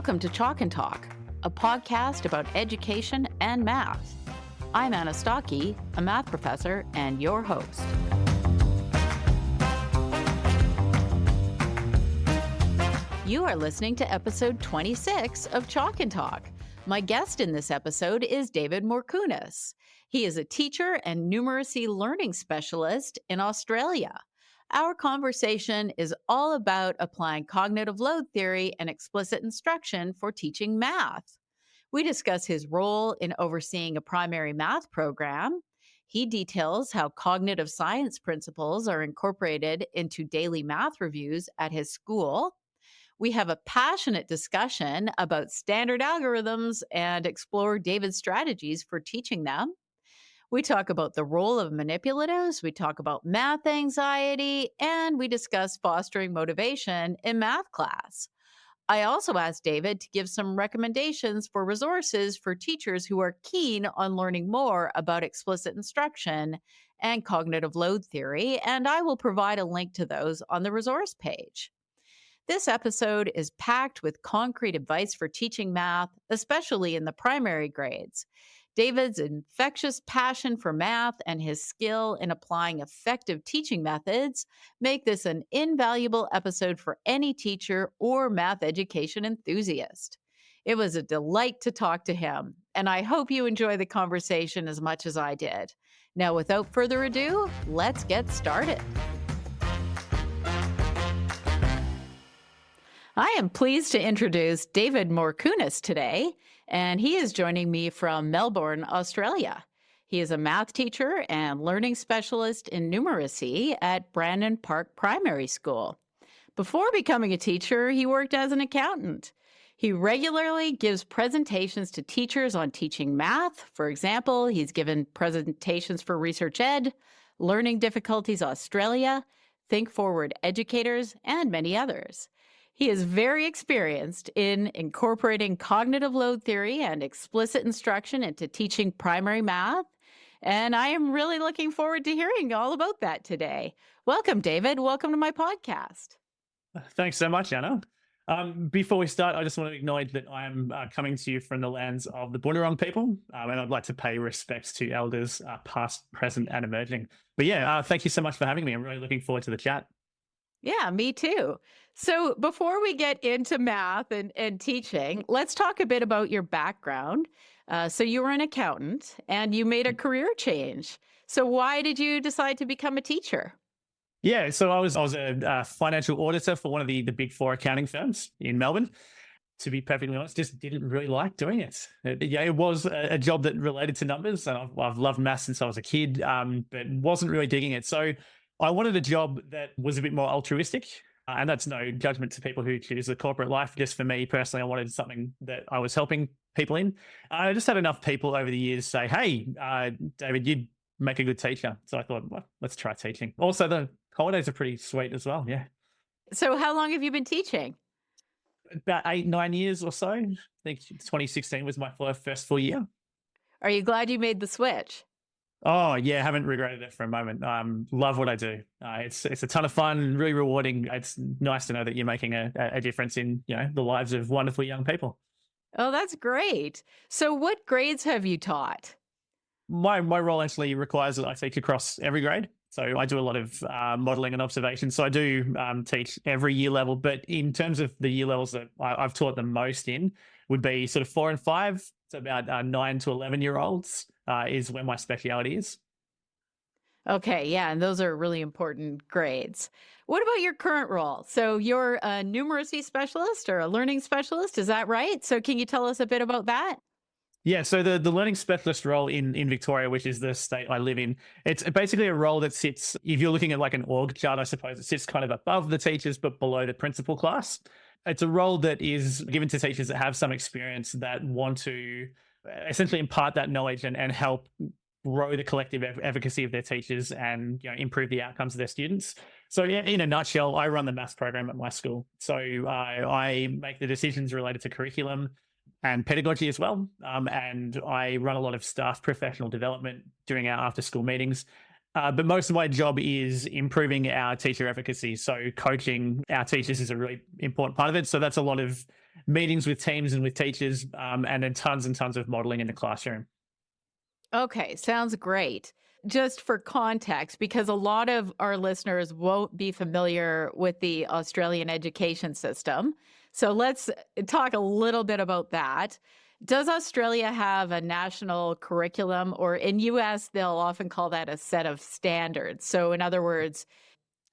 Welcome to Chalk and Talk, a podcast about education and math. I'm Anna Stokke, a math professor and your host. You are listening to episode 26 of Chalk and Talk. My guest in this episode is David Morkunas. He is a teacher and numeracy learning specialist in Australia. Our conversation is all about applying cognitive load theory and explicit instruction for teaching math. We discuss his role in overseeing a primary math program. He details how cognitive science principles are incorporated into daily math reviews at his school. We have a passionate discussion about standard algorithms and explore David's strategies for teaching them. We talk about the role of manipulatives, we talk about math anxiety, and we discuss fostering motivation in math class. I also asked David to give some recommendations for resources for teachers who are keen on learning more about explicit instruction and cognitive load theory, and I will provide a link to those on the resource page. This episode is packed with concrete advice for teaching math, especially in the primary grades. David's infectious passion for math and his skill in applying effective teaching methods make this an invaluable episode for any teacher or math education enthusiast. It was a delight to talk to him, and I hope you enjoy the conversation as much as I did. Now, without further ado, let's get started. I am pleased to introduce David Morkunas today, and he is joining me from Melbourne, Australia. He is a math teacher and learning specialist in numeracy at Brandon Park Primary School. Before becoming a teacher, he worked as an accountant. He regularly gives presentations to teachers on teaching math. For example, he's given presentations for Research Ed, Learning Difficulties Australia, Think Forward Educators, and many others. He is very experienced in incorporating cognitive load theory and explicit instruction into teaching primary math, and I am really looking forward to hearing all about that today. Welcome, David. Welcome to my podcast. Thanks so much, Anna. Before we start, I just want to acknowledge that I am coming to you from the lands of the Bunurong people, and I'd like to pay respects to elders past, present, and emerging. But thank you so much for having me. I'm really looking forward to the chat. Yeah, me too. So before we get into math and teaching, let's talk a bit about your background. So you were an accountant and you made a career change. So why did you decide to become a teacher? Yeah, so I was a financial auditor for one of the big four accounting firms in Melbourne. To be perfectly honest, just didn't really like doing it. It was a job that related to numbers, and I've loved maths since I was a kid, but wasn't really digging it. So I wanted a job that was a bit more altruistic, and that's no judgment to people who choose the corporate life. Just for me personally, I wanted something that I was helping people in. I just had enough people over the years say, hey, David, you'd make a good teacher. So I thought, well, let's try teaching. Also, the holidays are pretty sweet as well, yeah. So how long have you been teaching? About 8-9 years or so. I think 2016 was my first full year. Are you glad you made the switch? Oh, yeah, haven't regretted it for a moment. Love what I do. It's a ton of fun, really rewarding. It's nice to know that you're making a difference in the lives of wonderful young people. Oh, that's great. So what grades have you taught? My role actually requires that I teach across every grade. So I do a lot of modelling and observation. So I do teach every year level. But in terms of the year levels that I've taught the most in would be sort of 4 and 5. So about 9 to 11-year-olds is where my speciality is. Okay, yeah, and those are really important grades. What about your current role? So you're a numeracy specialist or a learning specialist, is that right? So can you tell us a bit about that? Yeah, so the learning specialist role in Victoria, which is the state I live in, it's basically a role that sits, if you're looking at like an org chart, I suppose, it sits kind of above the teachers but below the principal class. It's a role that is given to teachers that have some experience that want to essentially impart that knowledge and help grow the collective efficacy of their teachers and improve the outcomes of their students. So in a nutshell, I run the maths program at my school. So I make the decisions related to curriculum and pedagogy as well. And I run a lot of staff professional development during our after school meetings. But most of my job is improving our teacher efficacy. So coaching our teachers is a really important part of it. So that's a lot of meetings with teams and with teachers, and then tons and tons of modeling in the classroom. Okay, sounds great. Just for context, because a lot of our listeners won't be familiar with the Australian education system. So let's talk a little bit about that. Does Australia have a national curriculum, or in US they'll often call that a set of standards? So in other words,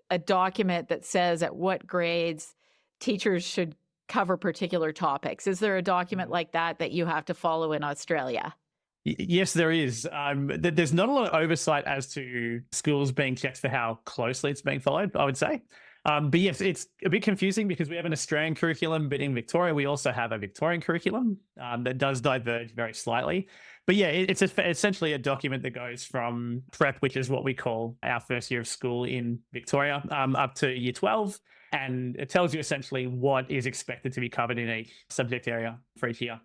a document that says at what grades teachers should cover particular topics. Is there a document like that that you have to follow in Australia? Yes, there is. There's not a lot of oversight as to schools being checked for how closely it's being followed, I would say. But yes, it's a bit confusing because we have an Australian curriculum, but in Victoria, we also have a Victorian curriculum that does diverge very slightly. But yeah, it's essentially a document that goes from prep, which is what we call our first year of school in Victoria, up to year 12. And it tells you essentially what is expected to be covered in each subject area for each year.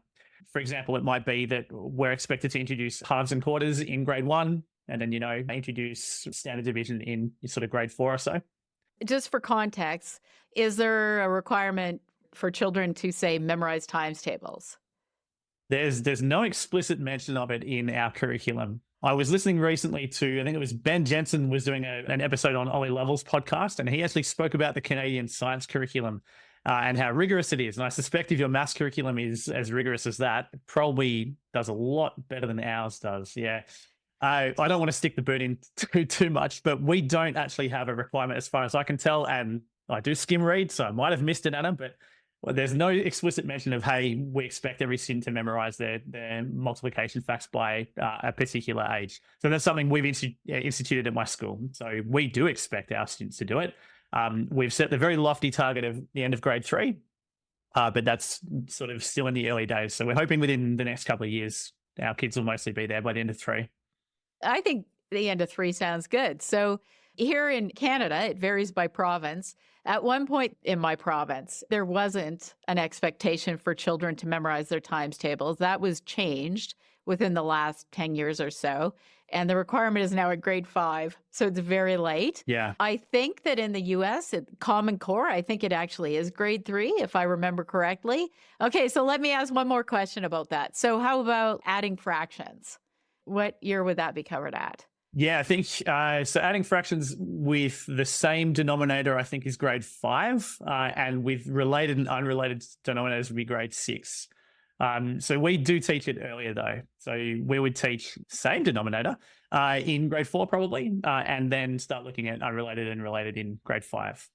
For example, it might be that we're expected to introduce halves and quarters in grade 1, and then, introduce standard division in sort of grade 4 or so. Just for context, is there a requirement for children to, say, memorize times tables? There's no explicit mention of it in our curriculum. I was listening recently to, I think it was Ben Jensen was doing an episode on Ollie Lovell's podcast, and he actually spoke about the Canadian science curriculum and how rigorous it is. And I suspect if your maths curriculum is as rigorous as that, it probably does a lot better than ours does. Yeah. I don't want to stick the boot in too much, but we don't actually have a requirement as far as I can tell. And I do skim read, so I might have missed it, Anna, but there's no explicit mention of, hey, we expect every student to memorize their multiplication facts by a particular age. So that's something we've instituted at my school. So we do expect our students to do it. We've set the very lofty target of the end of grade 3, but that's sort of still in the early days. So we're hoping within the next couple of years, our kids will mostly be there by the end of 3. I think the end of 3 sounds good. So here in Canada, it varies by province. At one point in my province, there wasn't an expectation for children to memorize their times tables. That was changed within the last 10 years or so. And the requirement is now at grade 5. So it's very late. Yeah. I think that in the US, Common Core, I think it actually is grade 3, if I remember correctly. Okay, so let me ask one more question about that. So how about adding fractions? What year would that be covered at? Yeah, I think so. Adding fractions with the same denominator, I think, is grade 5, and with related and unrelated denominators would be grade 6. So we do teach it earlier though. So we would teach same denominator in grade 4 probably, and then start looking at unrelated and related in grade 5.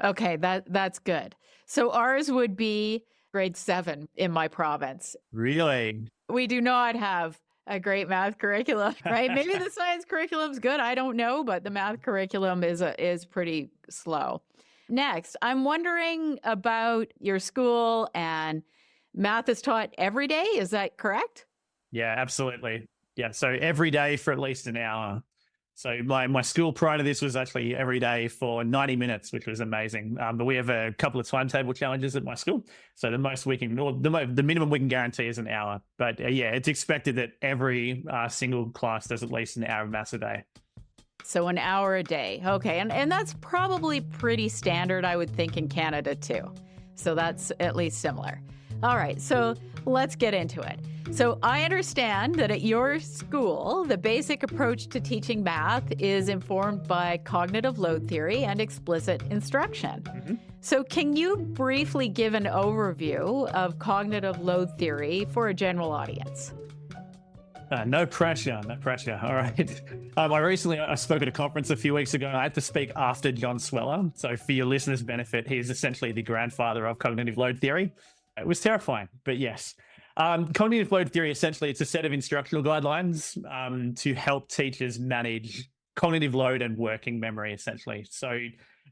Okay, that's good. So ours would be grade 7 in my province. Really? We do not have a great math curriculum, right? Maybe the science curriculum's good. I don't know, but the math curriculum is pretty slow. Next, I'm wondering about your school, and math is taught every day. Is that correct? Yeah, absolutely. Yeah, so every day for at least an hour. So my school prior to this was actually every day for 90 minutes, which was amazing. But we have a couple of timetable challenges at my school. So the most we can, or the minimum we can guarantee is an hour. But yeah, it's expected that every single class does at least an hour of maths a day. So an hour a day. Okay. And that's probably pretty standard, I would think, in Canada too. So that's at least similar. All right. So let's get into it. So I understand that at your school, the basic approach to teaching math is informed by cognitive load theory and explicit instruction. Mm-hmm. So can you briefly give an overview of cognitive load theory for a general audience? No pressure. All right. I spoke at a conference a few weeks ago, and I had to speak after John Sweller. So for your listeners' benefit, he is essentially the grandfather of cognitive load theory. It was terrifying, but yes. Cognitive load theory, essentially, it's a set of instructional guidelines to help teachers manage cognitive load and working memory, essentially. So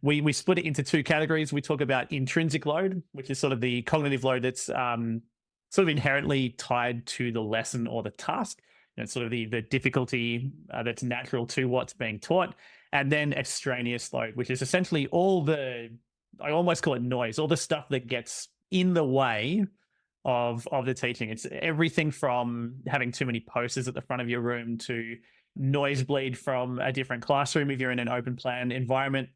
we split it into 2 categories. We talk about intrinsic load, which is sort of the cognitive load that's sort of inherently tied to the lesson or the task. Sort of the difficulty that's natural to what's being taught. And then extraneous load, which is essentially all I almost call it noise, all the stuff that gets in the way of the teaching. It's everything from having too many posters at the front of your room to noise bleed from a different classroom if you're in an open plan environment,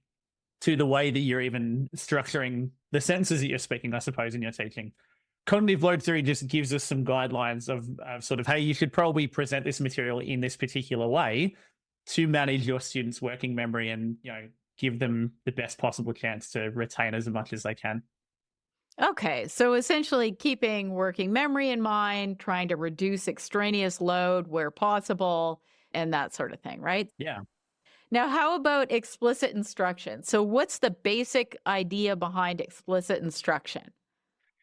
to the way that you're even structuring the sentences that you're speaking, I suppose, in your teaching. Cognitive load theory just gives us some guidelines of sort of, hey, you should probably present this material in this particular way to manage your students' working memory and, give them the best possible chance to retain as much as they can. Okay, so essentially keeping working memory in mind, trying to reduce extraneous load where possible, and that sort of thing, right? Yeah. Now, how about explicit instruction? So, what's the basic idea behind explicit instruction?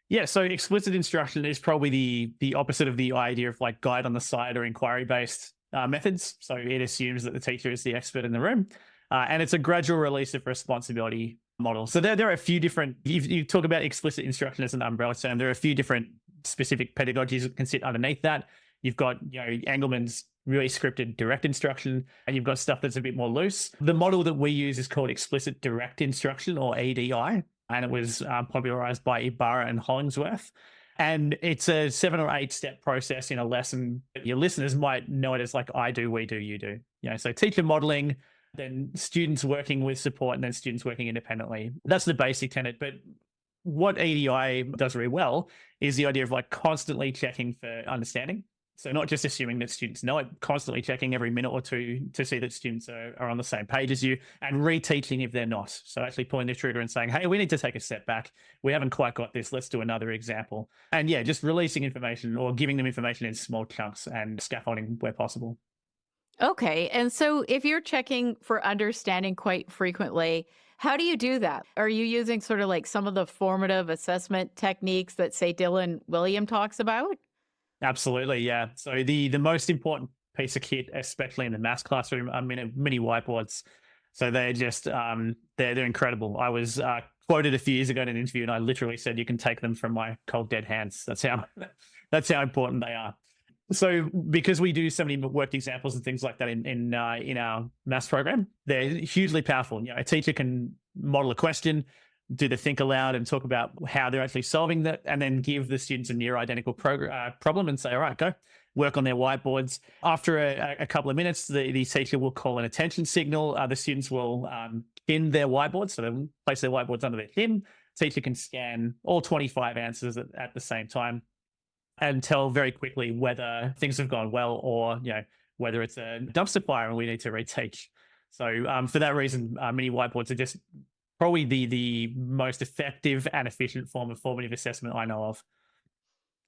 Yeah, so explicit instruction is probably the opposite of the idea of like guide on the side or inquiry based methods. So it assumes that the teacher is the expert in the room, and it's a gradual release of responsibility model. So there are a few different. If you talk about explicit instruction as an umbrella term, there are a few different specific pedagogies that can sit underneath that. You've got Engelman's really scripted direct instruction, and you've got stuff that's a bit more loose. The model that we use is called explicit direct instruction, or EDI, and it was popularized by Ibarra and Hollingsworth. And it's a 7 or 8 step process in a lesson. Your listeners might know it as like I do, we do, you do. So teacher modeling, then students working with support, and then students working independently. That's the basic tenet. But what EDI does really well is the idea of like constantly checking for understanding. So not just assuming that students know it, constantly checking every minute or two to see that students are on the same page as you, and reteaching if they're not. So actually pulling the trigger and saying, hey, we need to take a step back. We haven't quite got this. Let's do another example. And yeah, just releasing information or giving them information in small chunks and scaffolding where possible. Okay, and so if you're checking for understanding quite frequently, how do you do that? Are you using sort of like some of the formative assessment techniques that, say, Dylan William talks about? Absolutely, yeah. So the most important piece of kit, especially in the maths classroom, are mini whiteboards. So they're just they're incredible. I was quoted a few years ago in an interview, and I literally said, "You can take them from my cold dead hands." That's how important they are. So because we do so many worked examples and things like that in our maths program, they're hugely powerful. A teacher can model a question, do the think aloud, and talk about how they're actually solving that, and then give the students a near identical problem and say, all right, go work on their whiteboards. After a couple of minutes, the teacher will call an attention signal. The students will pin their whiteboards, so they'll place their whiteboards under their chin. Teacher can scan all 25 answers at the same time and tell very quickly whether things have gone well, or whether it's a dumpster fire and we need to reteach. So for that reason, mini whiteboards are just probably the most effective and efficient form of formative assessment I know of.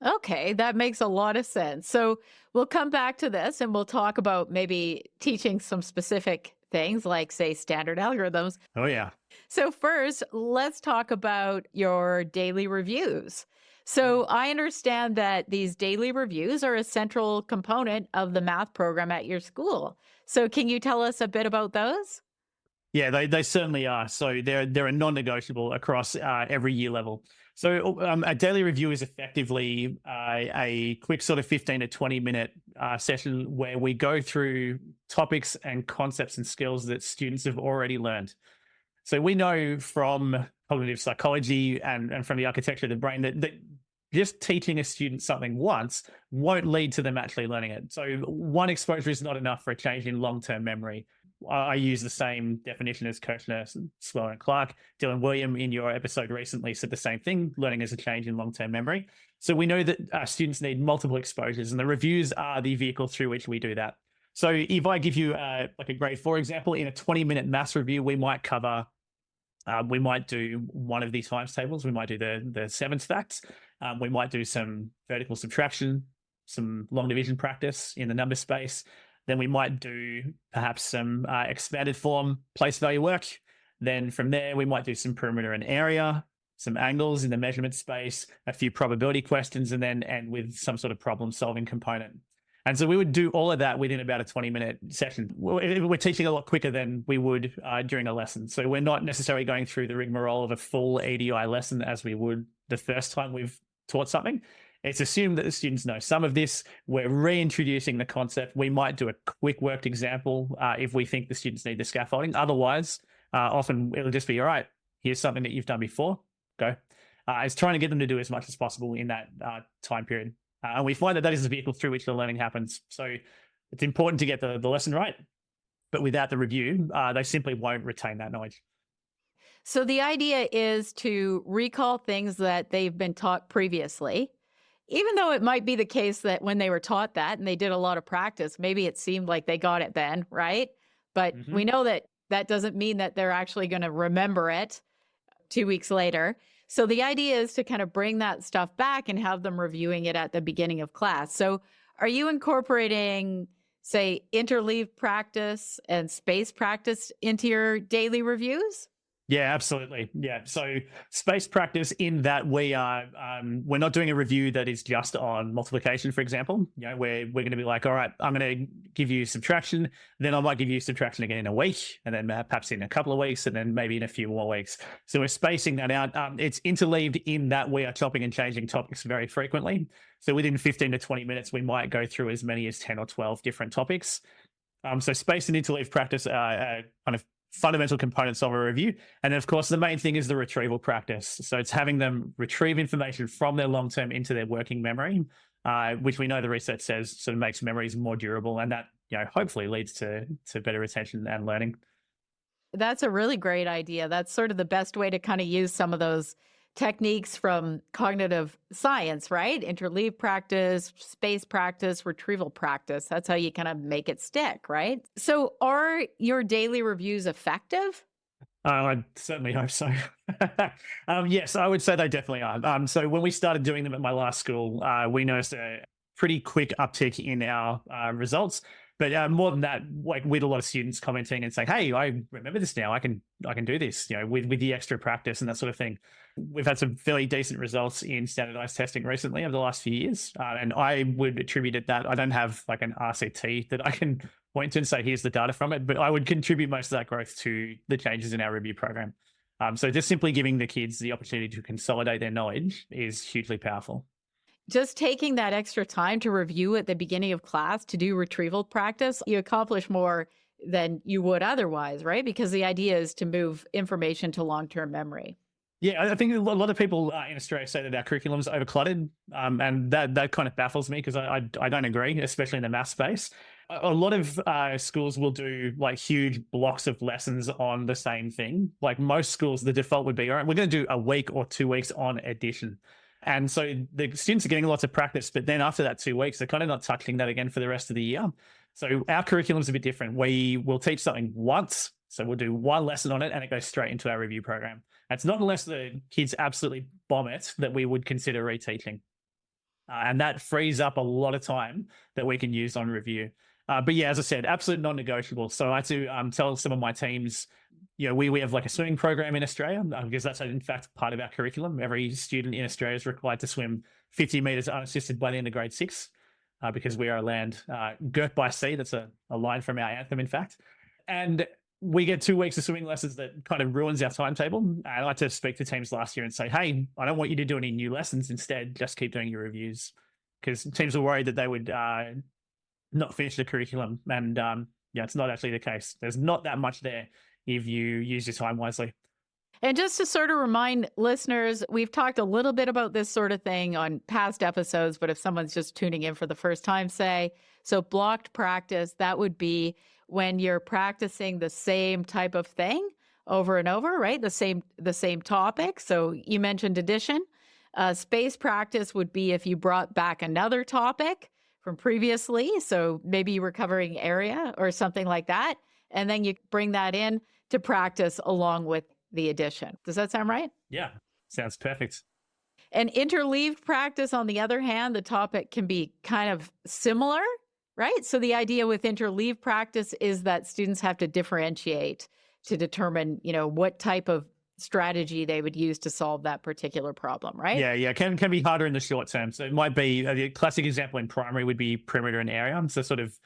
Okay, that makes a lot of sense. So we'll come back to this and we'll talk about maybe teaching some specific things like, say, standard algorithms. Oh, yeah. So, first, let's talk about your daily reviews. So, I understand that these daily reviews are a central component of the math program at your school. So, can you tell us a bit about those? Yeah, they certainly are. So they're a non-negotiable across every year level. So a daily review is effectively a quick sort of 15 to 20 minute session where we go through topics and concepts and skills that students have already learned. So we know from cognitive psychology and from the architecture of the brain that just teaching a student something once won't lead to them actually learning it. So one exposure is not enough for a change in long-term memory. I use the same definition as Kirchner, Sloan, and Clark. Dylan William, in your episode recently, said the same thing, learning as a change in long-term memory. So we know that students need multiple exposures, and the reviews are the vehicle through which we do that. So if I give you like a grade 4 example, in a 20-minute maths review, we might cover, we might do one of these times tables. We might do the 7 facts. We might do some vertical subtraction, some long division practice in the number space. Then we might do perhaps some expanded form place value work. Then from there, we might do some perimeter and area, some angles in the measurement space, a few probability questions, and then end with some sort of problem solving component. And so we would do all of that within about a 20-minute session. We're teaching a lot quicker than we would during a lesson. So we're not necessarily going through the rigmarole of a full EDI lesson as we would the first time we've taught something. It's assumed that the students know some of this. We're reintroducing the concept. We might do a quick worked example if we think the students need the scaffolding. Otherwise, often it'll just be, all right, here's something that you've done before, go. It's trying to get them to do as much as possible in that time period. And we find that is the vehicle through which the learning happens. So It's important to get the lesson right, but without the review, they simply won't retain that knowledge. So the idea is to recall things that they've been taught previously, even though it might be the case that when they were taught that and they did a lot of practice, maybe it seemed like they got it then, right? But Hmm. we know that that doesn't mean that they're actually going to remember it 2 weeks later. So the idea is to kind of bring that stuff back and have them reviewing it at the beginning of class. So are you incorporating, say, interleave practice and space practice into your daily reviews? Yeah, absolutely. Yeah. So space practice in that we're not doing a review that is just on multiplication, for example. We're going to be like, all right, I'm going to give you subtraction, then I might give you subtraction again in a week, and then perhaps in a couple of weeks, and then maybe in a few more weeks. So we're spacing that out. It's interleaved in that we are chopping and changing topics very frequently. So within 15 to 20 minutes, we might go through as many as 10 or 12 different topics. So space and interleave practice are kind of fundamental components of a review. And then, of course, the main thing is the retrieval practice. So it's having them retrieve information from their long-term into their working memory, which we know the research says sort of makes memories more durable, and that hopefully leads to better retention and learning. That's a really great idea. That's sort of the best way to kind of use some of those techniques from cognitive science, right? Interleave practice, space practice, retrieval practice. That's how you kind of make it stick, right? So, are your daily reviews effective? I certainly hope so. Yes, I would say they definitely are. So when we started doing them at my last school, we noticed a pretty quick uptick in our results. But more than that, like with a lot of students commenting and saying, "Hey, I remember this now. I can do this." With the extra practice and that sort of thing. We've had some fairly decent results in standardized testing recently over the last few years, and I would attribute it that I don't have like an RCT that I can point to and say, here's the data from it, but I would contribute most of that growth to the changes in our review program. So just simply giving the kids the opportunity to consolidate their knowledge is hugely powerful. Just taking that extra time to review at the beginning of class to do retrieval practice, you accomplish more than you would otherwise, right? Because the idea is to move information to long term memory. Yeah, I think a lot of people in Australia say that our curriculum's overcluttered, and that kind of baffles me because I don't agree, especially in the math space. A lot of schools will do like huge blocks of lessons on the same thing. Like most schools, the default would be, all right, we're going to do a week or 2 weeks on addition. And so the students are getting lots of practice, but then after that 2 weeks, they're kind of not touching that again for the rest of the year. So our curriculum's a bit different. We will teach something once. So we'll do one lesson on it and it goes straight into our review program. It's not unless the kids absolutely bomb it that we would consider reteaching. And that frees up a lot of time that we can use on review. But yeah, as I said, absolute non-negotiable. So I had to tell some of my teams, we have like a swimming program in Australia because that's in fact part of our curriculum. Every student in Australia is required to swim 50 meters unassisted by the end of grade 6 because we are a land girt by sea. That's a line from our anthem, in fact. And we get 2 weeks of swimming lessons that kind of ruins our timetable. And I had to speak to teams last year and say, hey, I don't want you to do any new lessons. Instead, just keep doing your reviews, because teams were worried that they would not finish the curriculum. And it's not actually the case. There's not that much there if you use your time wisely. And just to sort of remind listeners, we've talked a little bit about this sort of thing on past episodes, but if someone's just tuning in for the first time, so blocked practice, that would be when you're practicing the same type of thing over and over, right? The same topic. So you mentioned addition. Space practice would be if you brought back another topic from previously. So maybe you were covering area or something like that. And then you bring that in to practice along with the addition. Does that sound right? Yeah, sounds perfect. And interleaved practice, on the other hand, the topic can be kind of similar, right? So the idea with interleaved practice is that students have to differentiate to determine, what type of strategy they would use to solve that particular problem, right? Yeah, can be harder in the short term. So it might be the classic example in primary would be perimeter and area. So sort of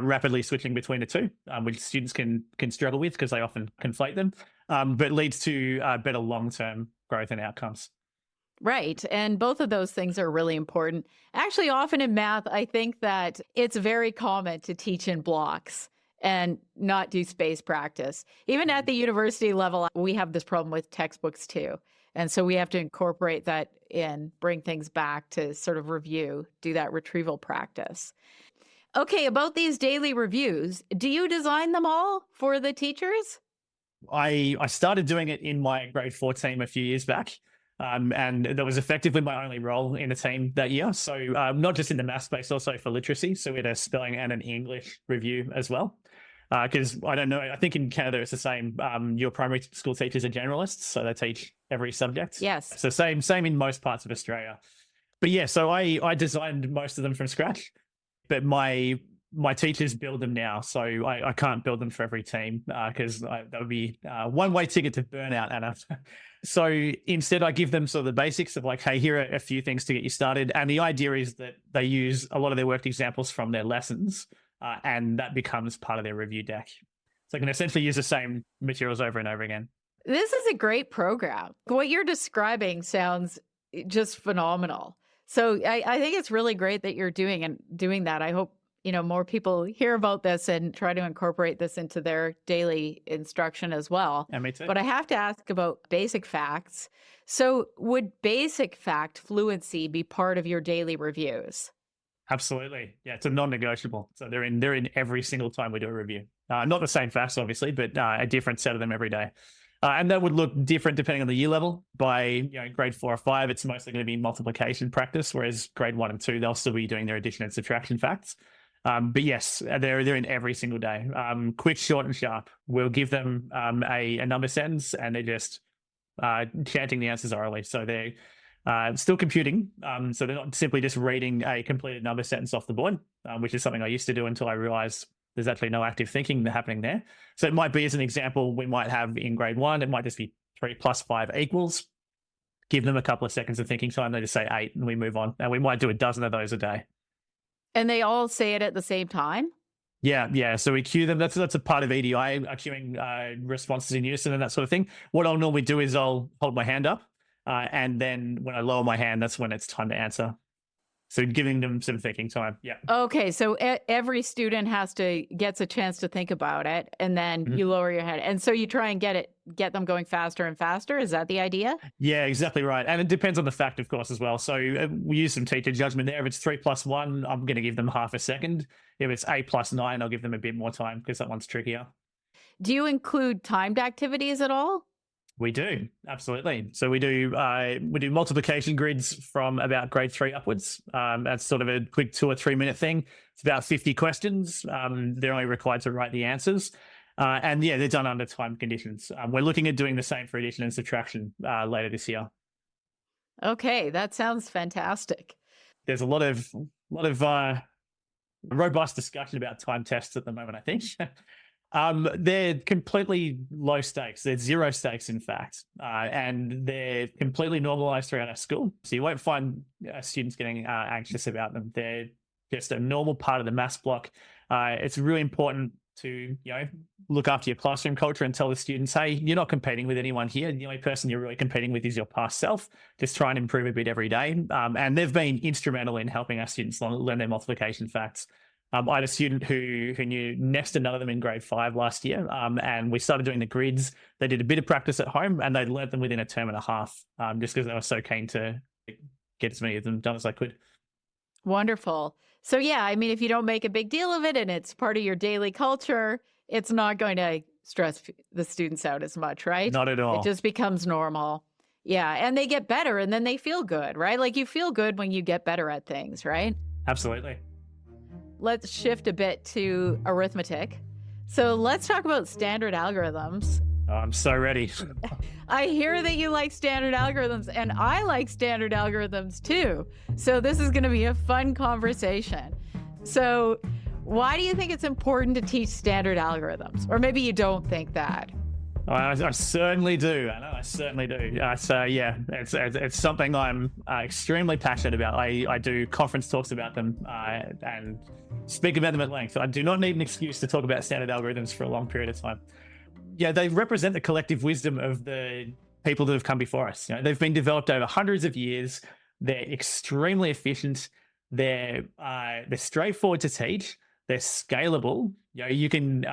rapidly switching between the two, which students can struggle with because they often conflate them, but leads to better long-term growth and outcomes. Right. And both of those things are really important. Actually, often in math, I think that it's very common to teach in blocks and not do space practice. Even at the university level, we have this problem with textbooks too. And so we have to incorporate that in, bring things back to sort of review, do that retrieval practice. Okay, about these daily reviews, do you design them all for the teachers? I started doing it in my grade 4 team a few years back. And that was effectively my only role in the team that year. So not just in the math space, also for literacy. So we had a spelling and an English review as well. Because I don't know, I think in Canada it's the same. Your primary school teachers are generalists, so they teach every subject. Yes. So same in most parts of Australia. But yeah, so I designed most of them from scratch, but my teachers build them now, so I can't build them for every team because that would be one way ticket to burnout, Anna. So instead, I give them sort of the basics of like, hey, here are a few things to get you started, and the idea is that they use a lot of their worked examples from their lessons, and that becomes part of their review deck. So I can essentially use the same materials over and over again. This is a great program. What you're describing sounds just phenomenal. So I think it's really great that you're doing that. I hope more people hear about this and try to incorporate this into their daily instruction as well. And me too. But I have to ask about basic facts. So would basic fact fluency be part of your daily reviews? Absolutely. Yeah, it's a non-negotiable. So they're in every single time we do a review. Not the same facts, obviously, but a different set of them every day. And that would look different depending on the year level. By grade 4 or 5, it's mostly going to be multiplication practice, whereas grade 1 and 2, they'll still be doing their addition and subtraction facts. But yes, they're in every single day. Quick, short, and sharp. We'll give them a number sentence, and they're just chanting the answers orally. So they're still computing. So they're not simply just reading a completed number sentence off the board, which is something I used to do until I realized there's actually no active thinking happening there. So it might be, as an example, we might have in grade 1, it might just be 3 plus 5 equals. Give them a couple of seconds of thinking time. They just say 8, and we move on. And we might do a dozen of those a day. And they all say it at the same time? Yeah. So we queue them. That's a part of EDI, queuing responses in unison and that sort of thing. What I'll normally do is I'll hold my hand up, and then when I lower my hand, that's when it's time to answer. So giving them some thinking time. Yeah. Okay. So every student gets a chance to think about it, and then you lower your head. And so you try and get them going faster and faster. Is that the idea? Yeah, exactly right. And it depends on the fact, of course, as well. So we use some teacher judgment there. If it's 3 plus 1, I'm going to give them half a second. If it's 8 plus 9, I'll give them a bit more time because that one's trickier. Do you include timed activities at all? We do, absolutely. So we do multiplication grids from about grade 3 upwards. That's sort of a quick 2 or 3 minute thing. It's about 50 questions. They're only required to write the answers. And yeah, they're done under time conditions. We're looking at doing the same for addition and subtraction later this year. Okay, that sounds fantastic. There's a lot of robust discussion about time tests at the moment, I think. They're completely low stakes. They're 0 stakes, in fact, and they're completely normalized throughout our school. So you won't find students getting anxious about them. They're just a normal part of the maths block. It's really important to look after your classroom culture and tell the students, hey, you're not competing with anyone here. The only person you're really competing with is your past self. Just try and improve a bit every day. And they've been instrumental in helping our students learn their multiplication facts. I had a student who knew next to none of them in grade 5 last year, and we started doing the grids. They did a bit of practice at home, and they learnt them within a term and a half, just because they were so keen to get as many of them done as I could. Wonderful. So yeah, I mean, if you don't make a big deal of it and it's part of your daily culture, it's not going to stress the students out as much, right? Not at all. It just becomes normal. Yeah, and they get better, and then they feel good, right? Like you feel good when you get better at things, right? Absolutely. Let's shift a bit to arithmetic. So let's talk about standard algorithms. Oh, I'm so ready. I hear that you like standard algorithms, and I like standard algorithms too. So this is going to be a fun conversation. So why do you think it's important to teach standard algorithms? Or maybe you don't think that. I certainly do, Anna. I certainly do. So yeah, it's something I'm extremely passionate about. I do conference talks about them and speak about them at length. I do not need an excuse to talk about standard algorithms for a long period of time. Yeah, they represent the collective wisdom of the people that have come before us. They've been developed over hundreds of years. They're extremely efficient. They're straightforward to teach. They're scalable. You can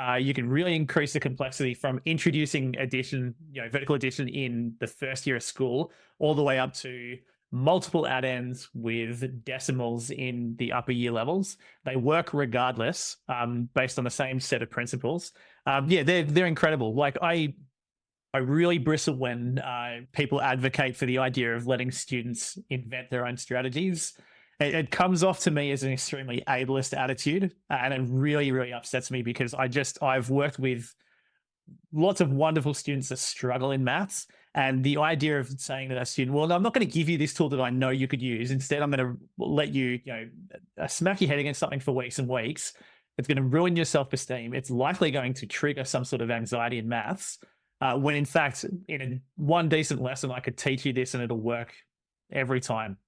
really increase the complexity from introducing addition, vertical addition in the first year of school, all the way up to multiple addends with decimals in the upper year levels. They work regardless, based on the same set of principles. Yeah, they're incredible. Like I really bristle when people advocate for the idea of letting students invent their own strategies. It comes off to me as an extremely ableist attitude, and it really, really upsets me because I've worked with lots of wonderful students that struggle in maths. And the idea of saying to that student, well, no, I'm not going to give you this tool that I know you could use. Instead, I'm going to let you, smack your head against something for weeks and weeks. It's going to ruin your self-esteem. It's likely going to trigger some sort of anxiety in maths. When in fact, in one decent lesson, I could teach you this and it'll work every time.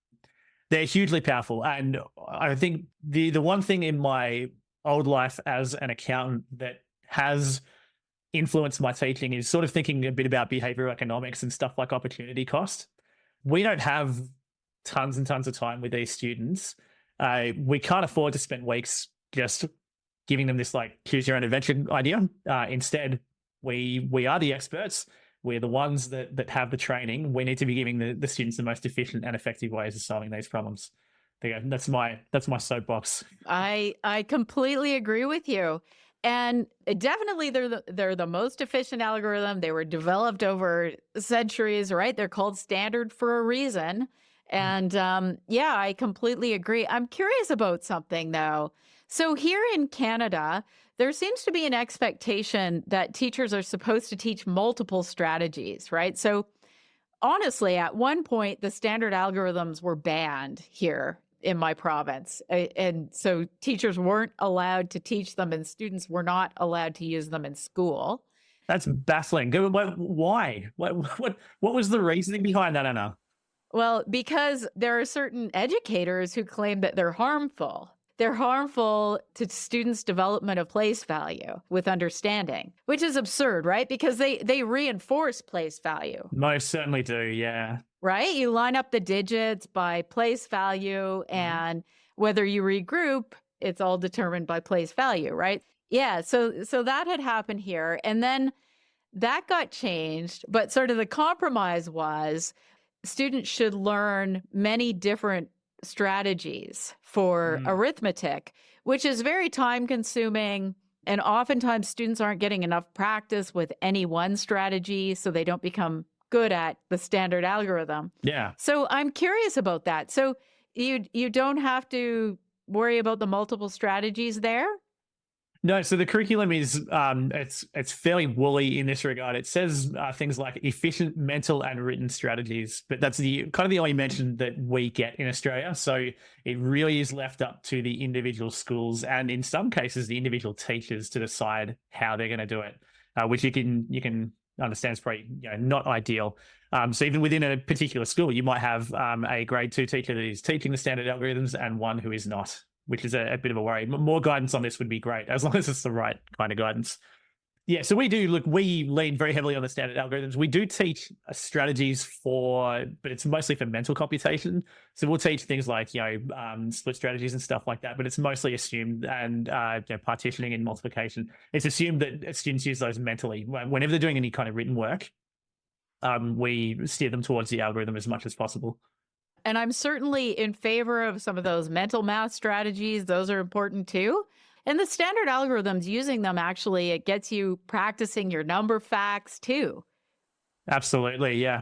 They're hugely powerful. And I think the one thing in my old life as an accountant that has influenced my teaching is sort of thinking a bit about behavioral economics and stuff like opportunity cost. We don't have tons and tons of time with these students. We can't afford to spend weeks just giving them this like choose your own adventure idea. Instead, we are the experts. We're the ones that have the training. We need to be giving the students the most efficient and effective ways of solving these problems. There you go. That's my soapbox. I completely agree with you. And definitely they're the most efficient algorithm. They were developed over centuries, right? They're called standard for a reason. And yeah, I completely agree. I'm curious about something though. So here in Canada, there seems to be an expectation that teachers are supposed to teach multiple strategies, right? So honestly, at one point, the standard algorithms were banned here in my province. And so teachers weren't allowed to teach them and students were not allowed to use them in school. That's baffling. Why? What was the reasoning behind that, Anna? Well, because there are certain educators who claim that they're harmful. They're harmful to students' development of place value with understanding, which is absurd, right? Because they reinforce place value. Most certainly do, yeah. Right? You line up the digits by place value, and whether you regroup, it's all determined by place value, right? Yeah, so that had happened here. And then that got changed, but sort of the compromise was students should learn many different strategies for arithmetic, which is very time consuming. And oftentimes students aren't getting enough practice with any one strategy, so they don't become good at the standard algorithm. Yeah. So I'm curious about that. So you don't have to worry about the multiple strategies there? No, so the curriculum is it's fairly woolly in this regard. It says things like efficient mental and written strategies, but that's the kind of the only mention that we get in Australia. So it really is left up to the individual schools and in some cases the individual teachers to decide how they're going to do it, which you can understand is probably not ideal. So even within a particular school, you might have a grade 2 teacher that is teaching the standard algorithms and one who is not, which is a bit of a worry. More guidance on this would be great, as long as it's the right kind of guidance. Yeah, so we lean very heavily on the standard algorithms. We do teach strategies but it's mostly for mental computation. So we'll teach things like, split strategies and stuff like that, but it's mostly assumed, and partitioning and multiplication. It's assumed that students use those mentally. Whenever they're doing any kind of written work, we steer them towards the algorithm as much as possible. And I'm certainly in favor of some of those mental math strategies. Those are important too. And the standard algorithms, using them, actually, it gets you practicing your number facts too. Absolutely, yeah.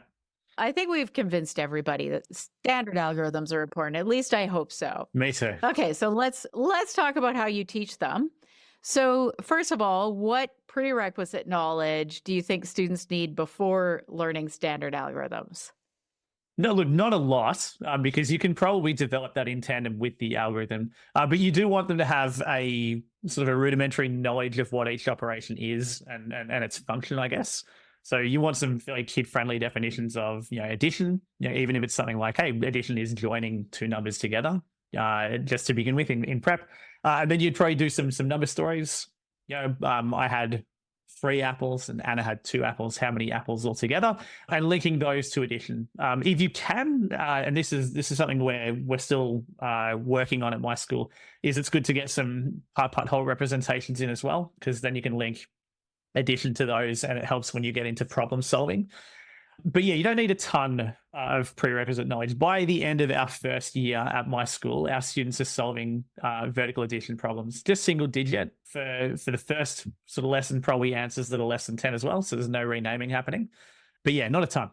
I think we've convinced everybody that standard algorithms are important. At least I hope so. Me too. Okay, so let's talk about how you teach them. So first of all, what prerequisite knowledge do you think students need before learning standard algorithms? No, look, not a lot, because you can probably develop that in tandem with the algorithm. But you do want them to have a sort of a rudimentary knowledge of what each operation is and its function, I guess. So you want some fairly kid-friendly definitions of addition, even if it's something like, hey, addition is joining two numbers together, just to begin with in prep. And then you'd probably do some number stories. I had 3 apples and Anna had 2 apples. How many apples altogether? And linking those to addition. If you can, and this is something where we're still working on at my school, is it's good to get some part whole representations in as well, because then you can link addition to those, and it helps when you get into problem solving. But yeah, you don't need a ton of prerequisite knowledge. By the end of our first year at my school, our students are solving vertical addition problems, just single digit for the first sort of lesson, probably answers that are less than 10 as well. So there's no renaming happening. But yeah, not a ton.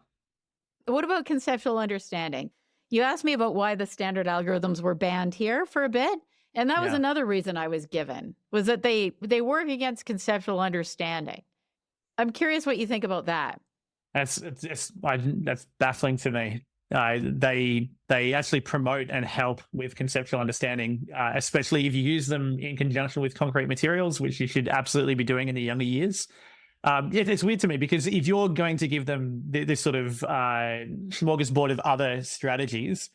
What about conceptual understanding? You asked me about why the standard algorithms were banned here for a bit, and that was Yeah. another reason I was given, was that they work against conceptual understanding. I'm curious what you think about that. That's baffling to me. They actually promote and help with conceptual understanding, especially if you use them in conjunction with concrete materials, which you should absolutely be doing in the younger years. It's weird to me because if you're going to give them this sort of smorgasbord of other strategies,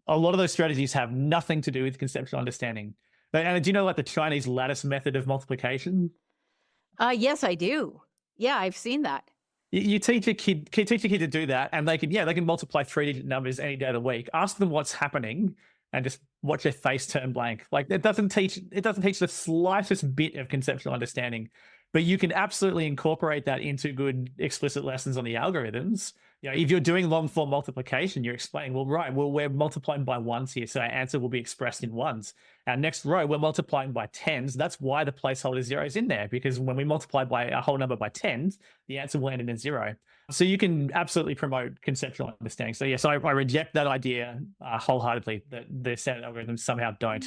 a lot of those strategies have nothing to do with conceptual understanding. And do you know, like the Chinese lattice method of multiplication? Yes, I do. Yeah, I've seen that. You teach a kid to do that, and they can multiply 3-digit numbers any day of the week. Ask them what's happening, and just watch their face turn blank. Like it doesn't teach the slightest bit of conceptual understanding, but you can absolutely incorporate that into good explicit lessons on the algorithms. You know, if you're doing long form multiplication, you're explaining, we're multiplying by ones here, so our answer will be expressed in ones. Our next row, we're multiplying by tens. That's why the placeholder zero is in there, because when we multiply by a whole number by tens, the answer will end in a zero. So you can absolutely promote conceptual understanding. So yes, I reject that idea wholeheartedly that the standard algorithms somehow don't.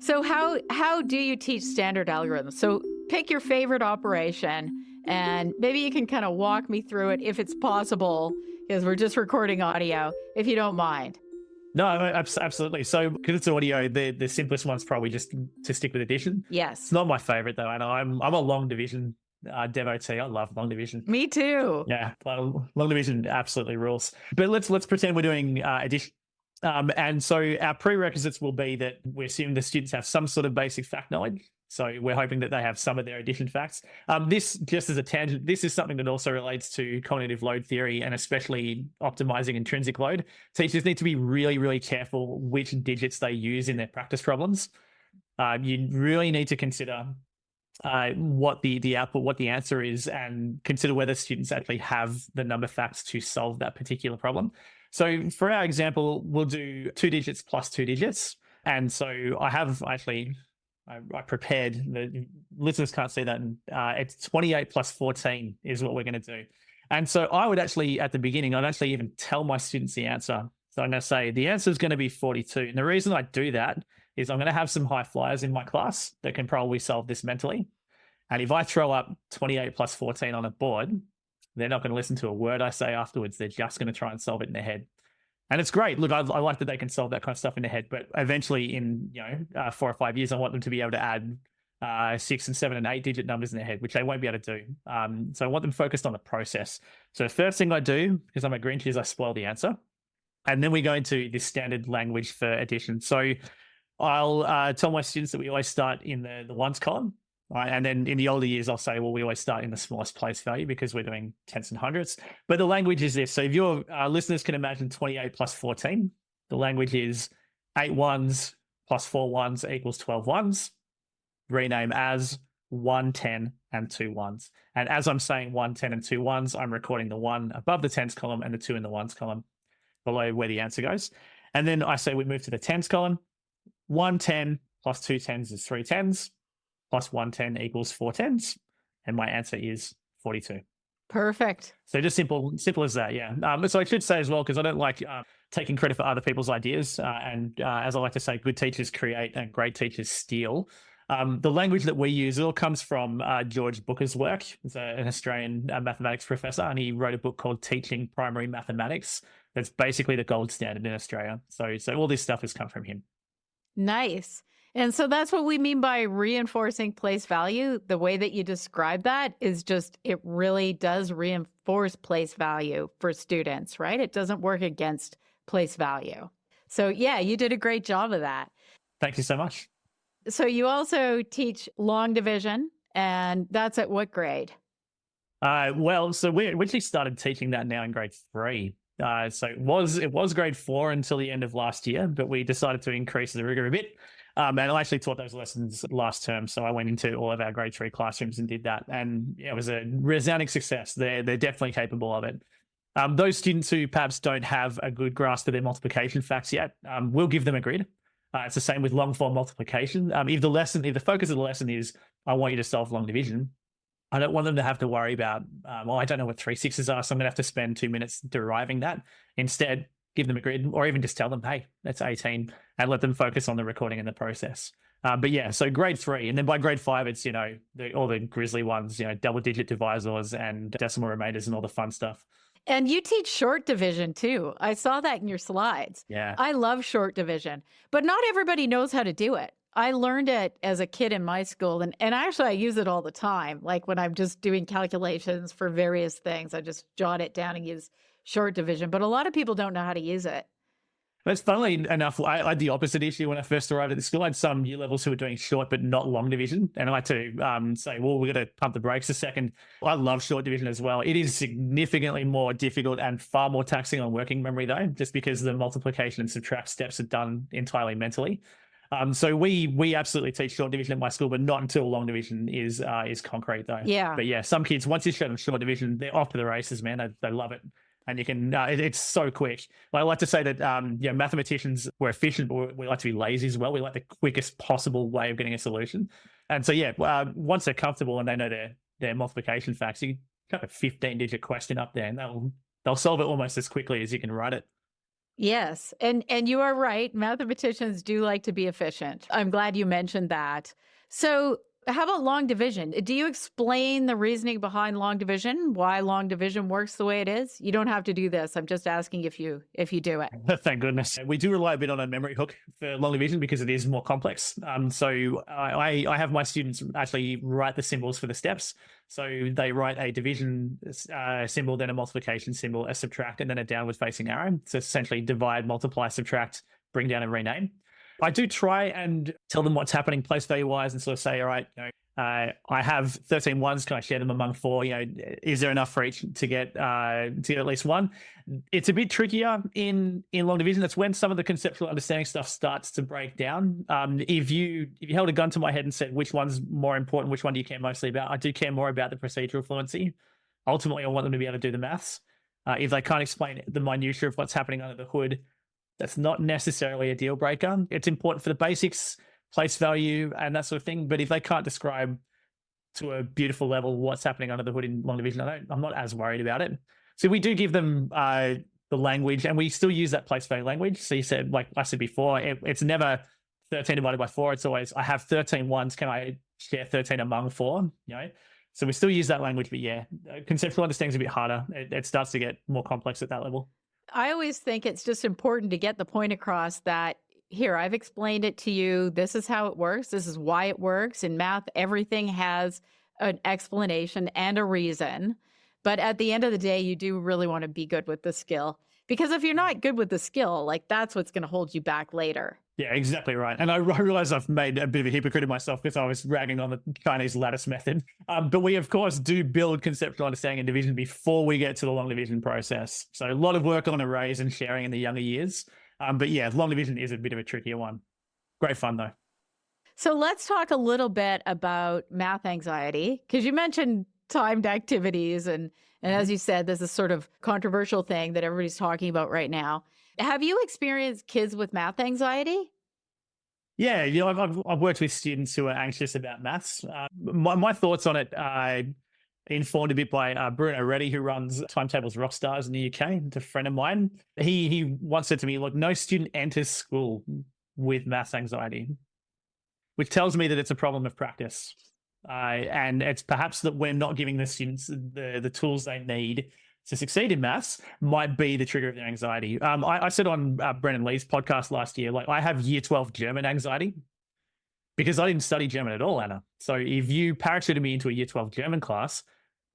So how do you teach standard algorithms? So pick your favorite operation and maybe you can kind of walk me through it if it's possible, because we're just recording audio, if you don't mind. No, absolutely. So because it's audio, the simplest one's probably just to stick with addition. It's Yes. not my favorite though, and I'm a long division devotee. I love long division. Me too. Yeah, long division absolutely rules. But let's pretend we're doing addition. And so our prerequisites will be that we assume the students have some sort of basic fact knowledge. So we're hoping that they have some of their addition facts. This, just as a tangent, this is something that also relates to cognitive load theory and especially optimizing intrinsic load. Teachers need to be really, really careful which digits they use in their practice problems. You really need to consider what the output, what the answer is, and consider whether students actually have the number facts to solve that particular problem. So for our example, we'll do 2 digits plus 2 digits. And so I prepared, the listeners can't see that. It's 28 plus 14 is what we're going to do. And so I would actually, at the beginning, I'd actually even tell my students the answer. So I'm going to say the answer is going to be 42. And the reason I do that is I'm going to have some high flyers in my class that can probably solve this mentally. And if I throw up 28 plus 14 on a board, they're not going to listen to a word I say afterwards. They're just going to try and solve it in their head. And it's great. Look, I like that they can solve that kind of stuff in their head, but eventually in 4 or 5 years, I want them to be able to add 6 and 7 and 8 digit numbers in their head, which they won't be able to do. So I want them focused on the process. So the first thing I do, because I'm a Grinch, is I spoil the answer. And then we go into this standard language for addition. So I'll tell my students that we always start in the ones column. Right. And then in the older years, I'll say, well, we always start in the smallest place value because we're doing tenths and hundredths. But the language is this. So if your listeners can imagine 28 plus 14, the language is 8 ones plus 4 ones equals 12 ones. Rename as 1, 10, and 2 ones. And as I'm saying 1, 10, and 2 ones, I'm recording the 1 above the tens column and the 2 in the ones column below where the answer goes. And then I say we move to the tens column. 1 10 plus 2 tens is 3 tens. Plus 1 10 equals 4 tens. And my answer is 42. Perfect. So just simple as that, yeah. So I should say as well, because I don't like taking credit for other people's ideas. And as I like to say, good teachers create and great teachers steal. The language that we use, it all comes from George Booker's work. He's an Australian mathematics professor, and he wrote a book called Teaching Primary Mathematics. That's basically the gold standard in Australia. So all this stuff has come from him. Nice. And so that's what we mean by reinforcing place value. The way that you describe that is just, it really does reinforce place value for students, right? It doesn't work against place value. So yeah, you did a great job of that. Thank you so much. So you also teach long division, and that's at what grade? Well, so we actually started teaching that now in grade 3. So it was grade 4 until the end of last year, but we decided to increase the rigor a bit. And I actually taught those lessons last term. So I went into all of our grade 3 classrooms and did that. And it was a resounding success. They're definitely capable of it. Those students who perhaps don't have a good grasp of their multiplication facts yet, we'll give them a grid. It's the same with long form multiplication. If the focus of the lesson is, I want you to solve long division, I don't want them to have to worry about, I don't know what 3 6s are, so I'm going to have to spend 2 minutes deriving that. Instead, give them a grid, or even just tell them, hey, that's 18, and let them focus on the recording and the process. But yeah, so grade 3, and then by grade 5, it's, all the grisly ones, double digit divisors and decimal remainders and all the fun stuff. And you teach short division too. I saw that in your slides. Yeah. I love short division, but not everybody knows how to do it. I learned it as a kid in my school, and actually I use it all the time. Like when I'm just doing calculations for various things, I just jot it down and use short division. But a lot of people don't know how to use it. That's funnily enough, I had the opposite issue when I first arrived at the school. I had some year levels who were doing short but not long division. And I had to say, well, we're going to pump the brakes a second. I love short division as well. It is significantly more difficult and far more taxing on working memory, though, just because the multiplication and subtract steps are done entirely mentally. So we absolutely teach short division at my school, but not until long division is concrete, though. Yeah. But yeah, some kids, once you show them short division, they're off to the races, man. They love it. And you can, it's so quick. I like to say that, mathematicians, we're efficient, but we like to be lazy as well. We like the quickest possible way of getting a solution. And so, once they're comfortable and they know their multiplication facts, you cut a 15-digit question up there and they'll solve it almost as quickly as you can write it. Yes. And you are right. Mathematicians do like to be efficient. I'm glad you mentioned that. So how about long division? Do you explain the reasoning behind long division, why long division works the way it is? You don't have to do this. I'm just asking if you do it. Thank goodness. We do rely a bit on a memory hook for long division because it is more complex. So I have my students actually write the symbols for the steps. So they write a division symbol, then a multiplication symbol, a subtract, and then a downward facing arrow. So essentially divide, multiply, subtract, bring down and rename. I do try and tell them what's happening place value wise and sort of say, all right, I have 13 ones. Can I share them among 4? Is there enough for each to get at least one? It's a bit trickier in long division. That's when some of the conceptual understanding stuff starts to break down. If you held a gun to my head and said, which one's more important? Which one do you care mostly about? I do care more about the procedural fluency. Ultimately, I want them to be able to do the maths. If they can't explain the minutiae of what's happening under the hood, that's not necessarily a deal breaker. It's important for the basics, place value, and that sort of thing. But if they can't describe to a beautiful level what's happening under the hood in long division, I'm not as worried about it. So we do give them the language, and we still use that place value language. So you said, like I said before, it's never 13 divided by 4. It's always, I have 13 ones. Can I share 13 among 4? So we still use that language, but conceptual understanding is a bit harder. It starts to get more complex at that level. I always think it's just important to get the point across that, here, I've explained it to you. This is how it works. This is why it works. In math, everything has an explanation and a reason. But at the end of the day, you do really want to be good with the skill. Because if you're not good with the skill, that's what's going to hold you back later. Yeah, exactly right. And I realize I've made a bit of a hypocrite of myself because I was ragging on the Chinese lattice method. But we, of course, do build conceptual understanding and division before we get to the long division process. So a lot of work on arrays and sharing in the younger years. But long division is a bit of a trickier one. Great fun, though. So let's talk a little bit about math anxiety, because you mentioned timed activities. And as you said, this is sort of controversial thing that everybody's talking about right now. Have you experienced kids with math anxiety? Yeah, I've worked with students who are anxious about maths. My thoughts on it are informed a bit by Bruno Reddy, who runs Timetables Rockstars in the UK. It's a friend of mine. He once said to me, look, no student enters school with maths anxiety, which tells me that it's a problem of practice. And it's perhaps that we're not giving the students the tools they need to succeed in maths might be the trigger of their anxiety. I said on Brennan Lee's podcast last year, I have year 12 German anxiety because I didn't study German at all, Anna. So if you parachuted me into a year 12 German class,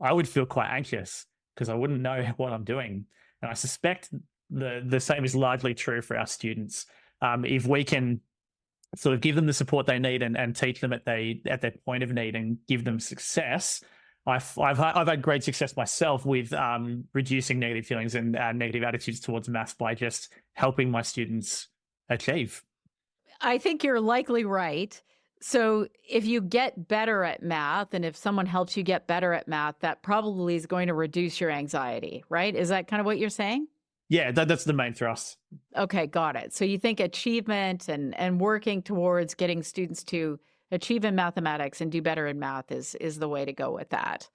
I would feel quite anxious because I wouldn't know what I'm doing. And I suspect the same is largely true for our students. If we can sort of give them the support they need and teach them at their point of need and give them success, I've had great success myself with reducing negative feelings and negative attitudes towards maths by just helping my students achieve. I think you're likely right. So if you get better at math and if someone helps you get better at math, that probably is going to reduce your anxiety, right? Is that kind of what you're saying? Yeah, that's the main thrust. Okay, got it. So you think achievement and working towards getting students to achieve in mathematics and do better in math is the way to go with that.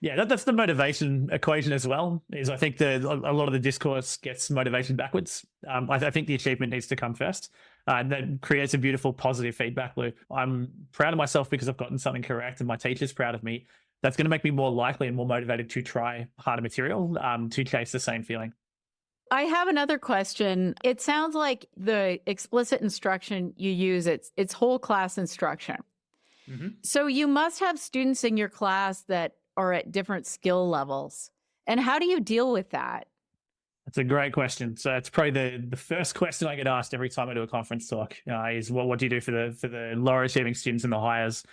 Yeah, that's the motivation equation as well. Is I think a lot of the discourse gets motivation backwards. I think the achievement needs to come first. That creates a beautiful positive feedback loop. I'm proud of myself because I've gotten something correct, and my teacher's proud of me. That's going to make me more likely and more motivated to try harder material to chase the same feeling. I have another question. It sounds like the explicit instruction you use, it's whole class instruction. Hmm. So you must have students in your class that are at different skill levels. And how do you deal with that? That's a great question. So it's probably the first question I get asked every time I do a conference talk is what do you do for the lower achieving students and the highers?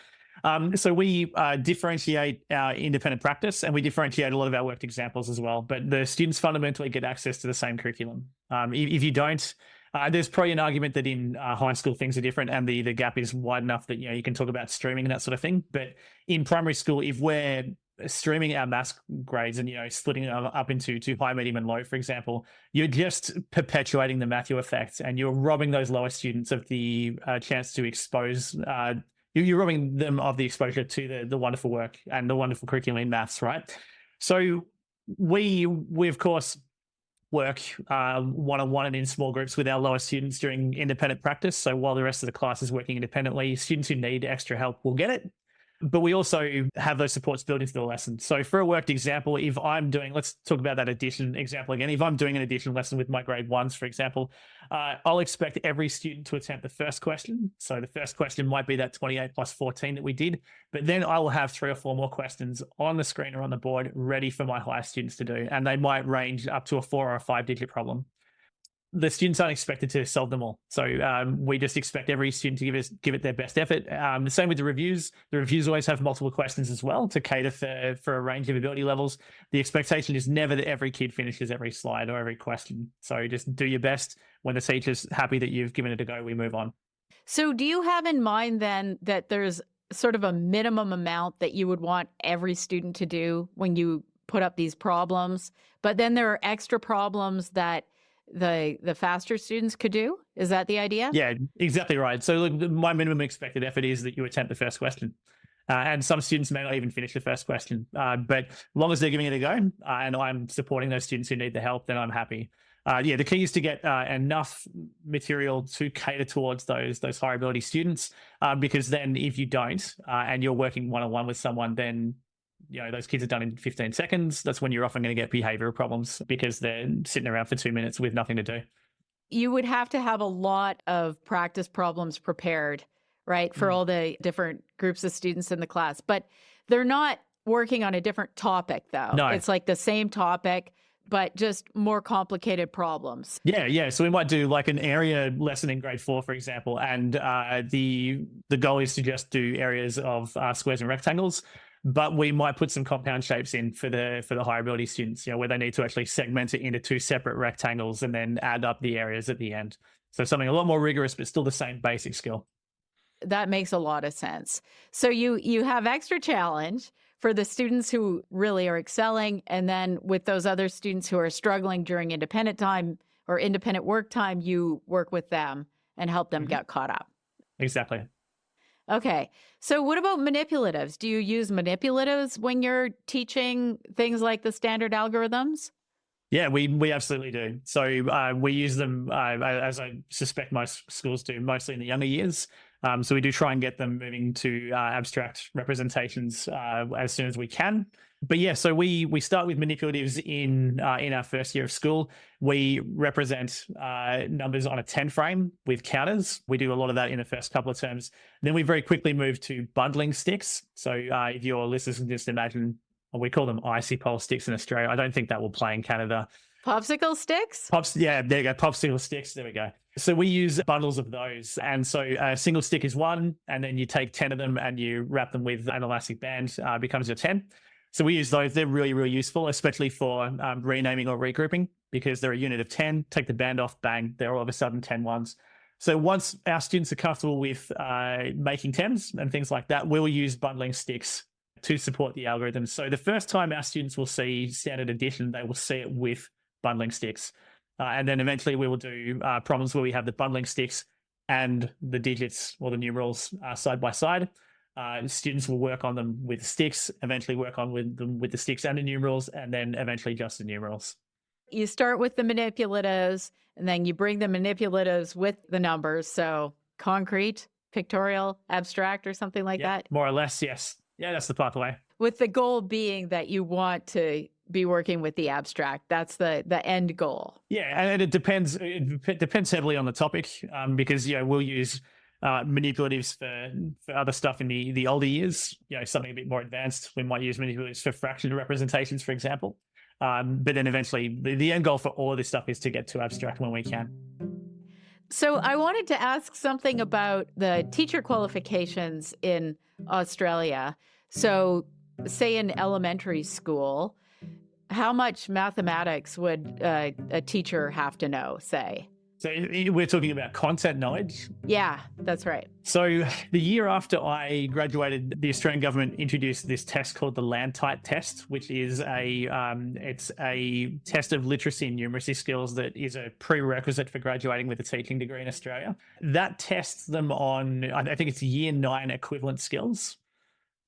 So we differentiate our independent practice and we differentiate a lot of our worked examples as well. But the students fundamentally get access to the same curriculum. If you don't, there's probably an argument that in high school things are different and the gap is wide enough that you can talk about streaming and that sort of thing. But in primary school, if we're streaming our maths grades and splitting it up into high, medium, and low, for example, you're just perpetuating the Matthew effect, and you're robbing those lower students of the chance to expose. You're robbing them of the exposure to the wonderful work and the wonderful curriculum in maths, right? So we of course work one-on-one and in small groups with our lower students during independent practice. So while the rest of the class is working independently, students who need extra help will get it. But we also have those supports built into the lesson. So for a worked example, if I'm doing, let's talk about that addition example again. If I'm doing an addition lesson with my grade ones, for example, I'll expect every student to attempt the first question. So the first question might be that 28 plus 14 that we did, but then I will have 3 or 4 more questions on the screen or on the board ready for my higher students to do. And they might range up to a 4 or a 5-digit problem. The students aren't expected to solve them all. So we just expect every student to give it their best effort. The same with the reviews. The reviews always have multiple questions as well to cater for a range of ability levels. The expectation is never that every kid finishes every slide or every question. So just do your best. When the teacher's happy that you've given it a go, we move on. So do you have in mind then that there's sort of a minimum amount that you would want every student to do when you put up these problems, but then there are extra problems that the faster students could do? Is that the idea? Yeah, exactly right. So look, my minimum expected effort is that you attempt the first question. And some students may not even finish the first question. But as long as they're giving it a go and I'm supporting those students who need the help, then I'm happy. The key is to get enough material to cater towards those higher ability students, because then if you don't and you're working one-on-one with someone, then those kids are done in 15 seconds. That's when you're often going to get behavioral problems because they're sitting around for 2 minutes with nothing to do. You would have to have a lot of practice problems prepared, right, for all the different groups of students in the class. But they're not working on a different topic, though. No. It's like the same topic, but just more complicated problems. Yeah. So we might do like an area lesson in grade 4, for example, and the goal is to just do areas of squares and rectangles. But we might put some compound shapes in for the higher ability students, where they need to actually segment it into 2 separate rectangles and then add up the areas at the end. So something a lot more rigorous, but still the same basic skill. That makes a lot of sense. So you have extra challenge for the students who really are excelling, and then with those other students who are struggling during independent time or independent work time, you work with them and help them get caught up. Exactly. Okay. So what about manipulatives? Do you use manipulatives when you're teaching things like the standard algorithms? Yeah, we absolutely do. So we use them, as I suspect most schools do, mostly in the younger years. So we do try and get them moving to abstract representations as soon as we can. But yeah, so we start with manipulatives in our first year of school. We represent numbers on a 10 frame with counters. We do a lot of that in the first couple of terms. Then we very quickly move to bundling sticks. So if your listeners can just imagine, we call them icy pole sticks in Australia. I don't think that will play in Canada. Popsicle sticks? Yeah, there you go. Popsicle sticks. There we go. So we use bundles of those. And so a single stick is 1, and then you take 10 of them and you wrap them with an elastic band, becomes your 10. So we use those. They're really, really useful, especially for renaming or regrouping, because they're a unit of 10. Take the band off, bang, they're all of a sudden 10 ones. So once our students are comfortable with making tens and things like that, we'll use bundling sticks to support the algorithms. So the first time our students will see standard addition, they will see it with bundling sticks. And then eventually we will do problems where we have the bundling sticks and the digits or the numerals side by side. Students will work on them with sticks, eventually work on them with the sticks and the numerals, and then eventually just the numerals. You start with the manipulatives, and then you bring the manipulatives with the numbers. So concrete, pictorial, abstract, or something like that. More or less, yes. Yeah, that's the pathway. With the goal being that you want to be working with the abstract. That's the end goal. Yeah, and it depends. It depends heavily on the topic because we'll use manipulatives for other stuff in the older years. Something a bit more advanced. We might use manipulatives for fraction representations, for example. But then eventually, the end goal for all of this stuff is to get to abstract when we can. So I wanted to ask something about the teacher qualifications in Australia. So say in elementary school, how much mathematics would a teacher have to know, say? So we're talking about content knowledge? Yeah, that's right. So the year after I graduated, the Australian government introduced this test called the Landtype test, which is it's a test of literacy and numeracy skills that is a prerequisite for graduating with a teaching degree in Australia. That tests them on, I think it's year 9 equivalent skills.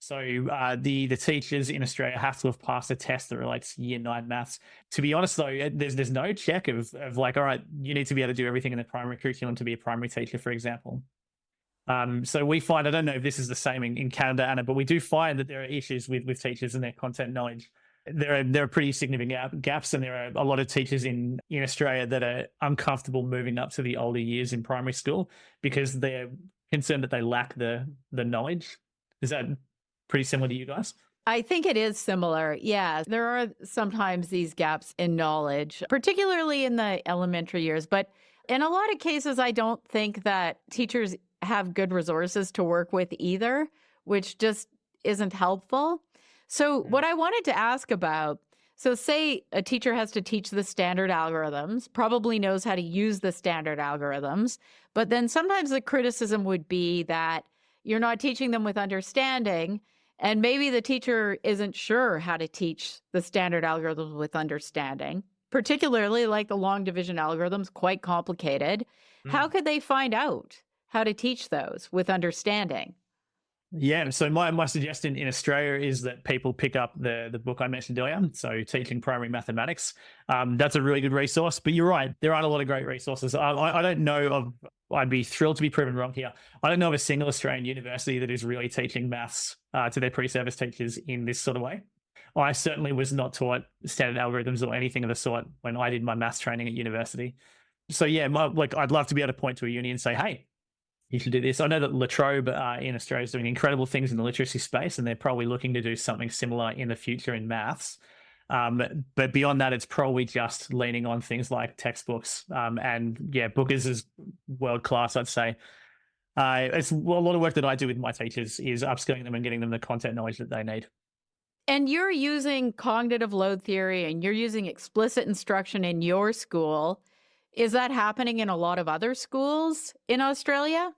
So the teachers in Australia have to have passed a test that relates to year 9 maths. To be honest, though, there's no check of like, all right, you need to be able to do everything in the primary curriculum to be a primary teacher, for example. So we find, I don't know if this is the same in Canada, Anna, but we do find that there are issues with teachers and their content knowledge. There are pretty significant gaps, and there are a lot of teachers in Australia that are uncomfortable moving up to the older years in primary school because they're concerned that they lack the knowledge. Is that pretty similar to you guys? I think it is similar. Yeah, there are sometimes these gaps in knowledge, particularly in the elementary years. But in a lot of cases, I don't think that teachers have good resources to work with either, which just isn't helpful. So what I wanted to ask about, so say a teacher has to teach the standard algorithms, probably knows how to use the standard algorithms, but then sometimes the criticism would be that you're not teaching them with understanding. And maybe the teacher isn't sure how to teach the standard algorithms with understanding, particularly like the long division algorithms, quite complicated. How could they find out how to teach those with understanding? Yeah, so my suggestion in Australia is that people pick up the book I mentioned earlier, so Teaching Primary Mathematics. That's a really good resource, but you're right, there aren't a lot of great resources. I don't know of, I'd be thrilled to be proven wrong here. I don't know of a single Australian university that is really teaching maths to their pre-service teachers in this sort of way. I certainly was not taught standard algorithms or anything of the sort when I did my maths training at university. So yeah, I'd love to be able to point to a uni and say, hey, you should do this. I know that La Trobe in Australia is doing incredible things in the literacy space, and they're probably looking to do something similar in the future in maths. But beyond that, it's probably just leaning on things like textbooks. And yeah, Bookers is world-class, I'd say. It's a lot of work that I do with my teachers is upskilling them and getting them the content knowledge that they need. And you're using cognitive load theory and you're using explicit instruction in your school. Is that happening in a lot of other schools in Australia?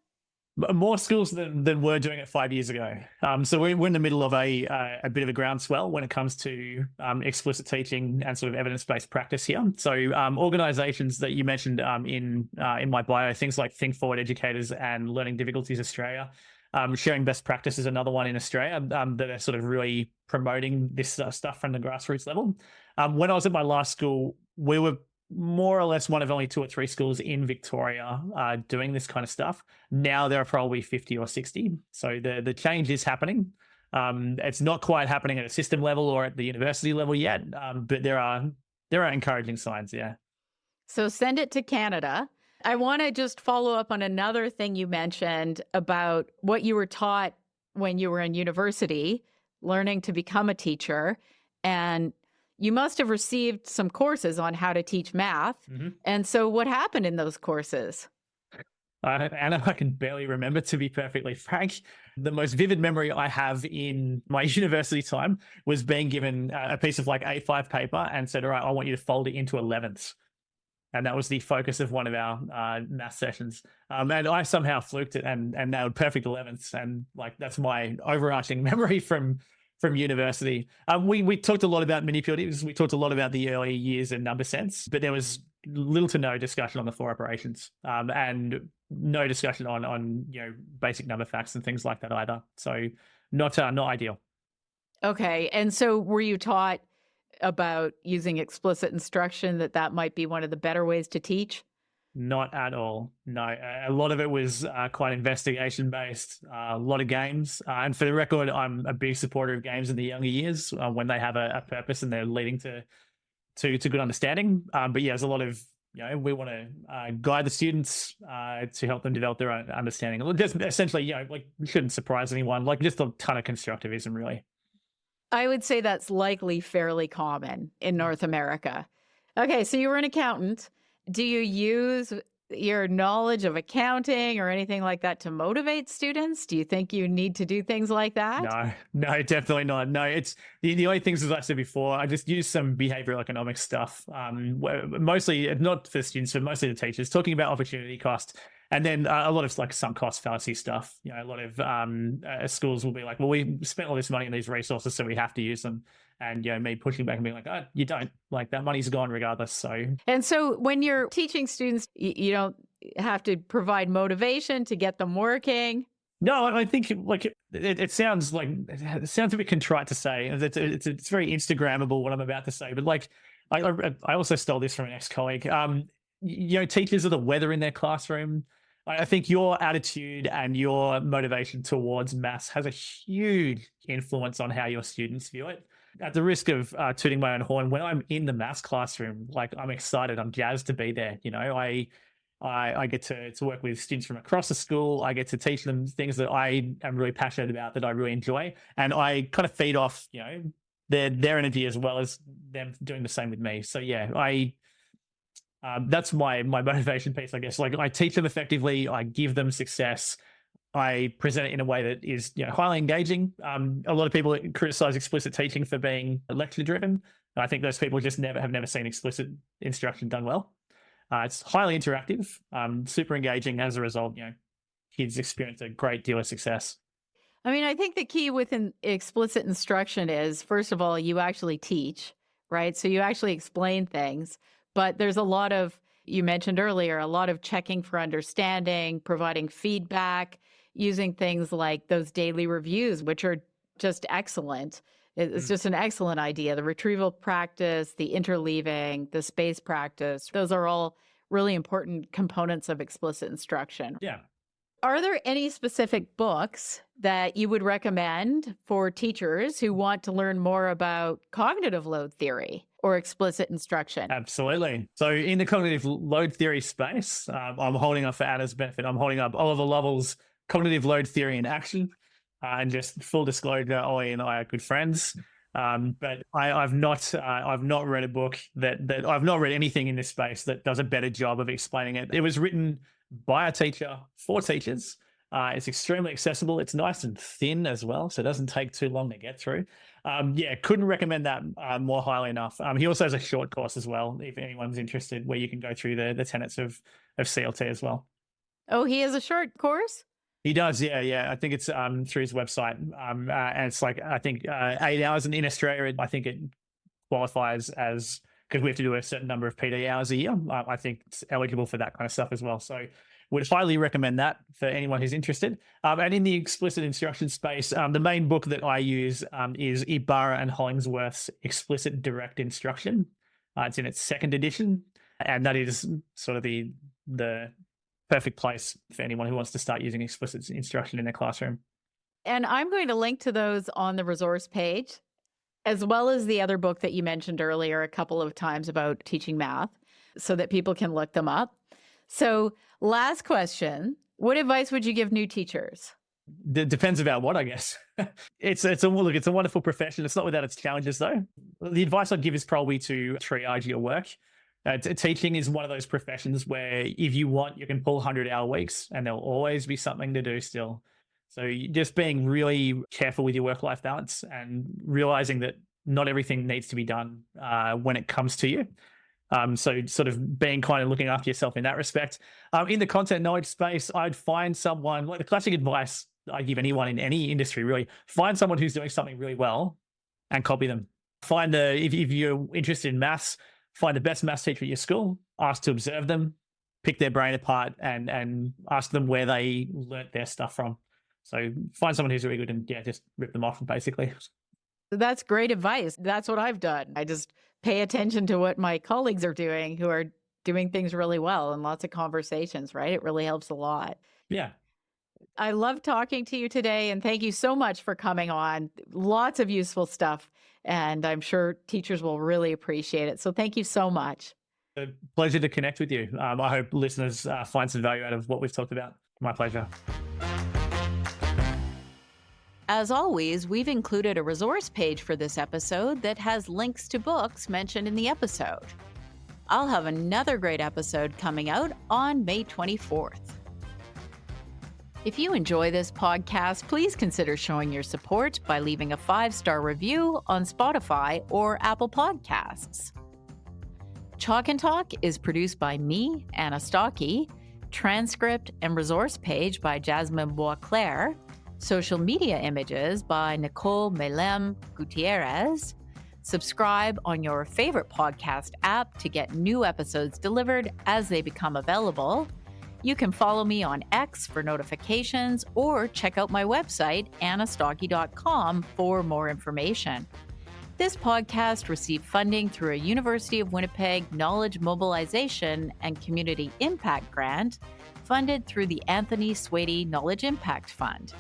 More schools than were doing it 5 years ago. So we're in the middle of a bit of a groundswell when it comes to explicit teaching and sort of evidence-based practice here. So organisations that you mentioned in my bio, things like Think Forward Educators and Learning Difficulties Australia, sharing best practice is another one in Australia that are sort of really promoting this stuff from the grassroots level. When I was at my last school, we were more or less one of only 2 or 3 schools in Victoria doing this kind of stuff. Now there are probably 50 or 60. So the change is happening. It's not quite happening at a system level or at the university level yet, but there are encouraging signs, yeah. So send it to Canada. I want to just follow up on another thing you mentioned about what you were taught when you were in university, learning to become a teacher. And you must have received some courses on how to teach math. Mm-hmm. And so what happened in those courses? Anna, I can barely remember, to be perfectly frank. The most vivid memory I have in my university time was being given a piece of like A5 paper and said, all right, I want you to fold it into 11ths. And that was the focus of one of our math sessions. And I somehow fluked it and nailed perfect 11ths. And like, that's my overarching memory from university. We talked a lot about manipulatives. We talked a lot about the early years in number sense, but there was little to no discussion on the four operations, and no discussion on basic number facts and things like that either. So not ideal. Okay. And so were you taught about using explicit instruction, that might be one of the better ways to teach? Not at all. No, a lot of it was quite investigation based. A lot of games, and for the record, I'm a big supporter of games in the younger years when they have a purpose and they're leading to good understanding. But yeah, there's a lot of we want to guide the students to help them develop their own understanding. Just essentially, like it shouldn't surprise anyone. Like just a ton of constructivism, really. I would say that's likely fairly common in North America. Okay, so you were an accountant. Do you use your knowledge of accounting or anything like that to motivate students? Do you think you need to do things like that? No, definitely not. No, it's the only things, as I said before, I just use some behavioral economics stuff. Mostly not for students, but mostly the teachers, talking about opportunity cost. And then a lot of like sunk cost fallacy stuff. A lot of schools will be like, well, we spent all this money on these resources, so we have to use them. And me pushing back and being like, oh, you don't, like that money's gone regardless. So And so when you're teaching students, you don't have to provide motivation to get them working. no, I think like it sounds a bit contrite to say. It's very Instagrammable what I'm about to say, but like I also stole this from an ex-colleague. Teachers are the weather in their classroom. I think your attitude and your motivation towards maths has a huge influence on how your students view it. At the risk of tooting my own horn, when I'm in the maths classroom, like I'm excited, I'm jazzed to be there. I get to work with students from across the school. I get to teach them things that I am really passionate about, that I really enjoy, and I kind of feed off, their energy as well as them doing the same with me. So yeah, that's my motivation piece, I guess. Like I teach them effectively, I give them success, I present it in a way that is highly engaging. A lot of people criticize explicit teaching for being lecture driven. I think those people just have never seen explicit instruction done well. It's highly interactive, super engaging. As a result, kids experience a great deal of success. I mean, I think the key within explicit instruction is, first of all, you actually teach, right? So you actually explain things, but there's a lot of, you mentioned earlier, a lot of checking for understanding, providing feedback, using things like those daily reviews, which are just excellent. It's just an excellent idea. The retrieval practice, the interleaving, the space practice, those are all really important components of explicit instruction. Yeah. Are there any specific books that you would recommend for teachers who want to learn more about cognitive load theory or explicit instruction? Absolutely. So in the cognitive load theory space, I'm holding up, for Anna's benefit, I'm holding up Oliver Lovell's Cognitive Load Theory in Action. And just full disclosure, Ollie and I are good friends. But I've not read a book that I've not read anything in this space that does a better job of explaining it. It was written by a teacher for teachers. It's extremely accessible. It's nice and thin as well, so it doesn't take too long to get through. Couldn't recommend that more highly enough. He also has a short course as well, if anyone's interested, where you can go through the tenets of CLT as well. Oh, he has a short course? He does, yeah. I think it's through his website, and it's like I think 8 hours. And in Australia, I think it qualifies as, because we have to do a certain number of PD hours a year. I think it's eligible for that kind of stuff as well. So, would highly recommend that for anyone who's interested. And in the explicit instruction space, the main book that I use is Ibarra and Hollingsworth's Explicit Direct Instruction. It's in its second edition, and that is sort of the perfect place for anyone who wants to start using explicit instruction in their classroom. And I'm going to link to those on the resource page, as well as the other book that you mentioned earlier a couple of times about teaching math, so that people can look them up. So last question, what advice would you give new teachers? Depends about what, I guess. It's a wonderful profession. It's not without its challenges, though. The advice I'd give is probably to triage your work. Teaching is one of those professions where if you want, you can pull 100-hour weeks and there'll always be something to do still. So just being really careful with your work-life balance and realizing that not everything needs to be done when it comes to you. So sort of being kind of looking after yourself in that respect. In the content knowledge space, I'd find someone, like the classic advice I give anyone in any industry, really, find someone who's doing something really well and copy them. If you're interested in maths, find the best maths teacher at your school, ask to observe them, pick their brain apart, and ask them where they learnt their stuff from. So find someone who's really good and just rip them off, basically. That's great advice. That's what I've done. I just pay attention to what my colleagues are doing who are doing things really well, and lots of conversations, right? It really helps a lot. Yeah. I love talking to you today, and thank you so much for coming on. Lots of useful stuff, and I'm sure teachers will really appreciate it. So thank you so much. A pleasure to connect with you. I hope listeners find some value out of what we've talked about. My pleasure. As always, we've included a resource page for this episode that has links to books mentioned in the episode. I'll have another great episode coming out on May 24th. If you enjoy this podcast, please consider showing your support by leaving a 5-star review on Spotify or Apple Podcasts. Chalk and Talk is produced by me, Anna Stokke, transcript and resource page by Jasmine Boisclair, social media images by Nicole Melem Gutierrez. Subscribe on your favorite podcast app to get new episodes delivered as they become available. You can follow me on X for notifications or check out my website, annastokke.com, for more information. This podcast received funding through a University of Winnipeg Knowledge Mobilization and Community Impact Grant funded through the Anthony Swady Knowledge Impact Fund.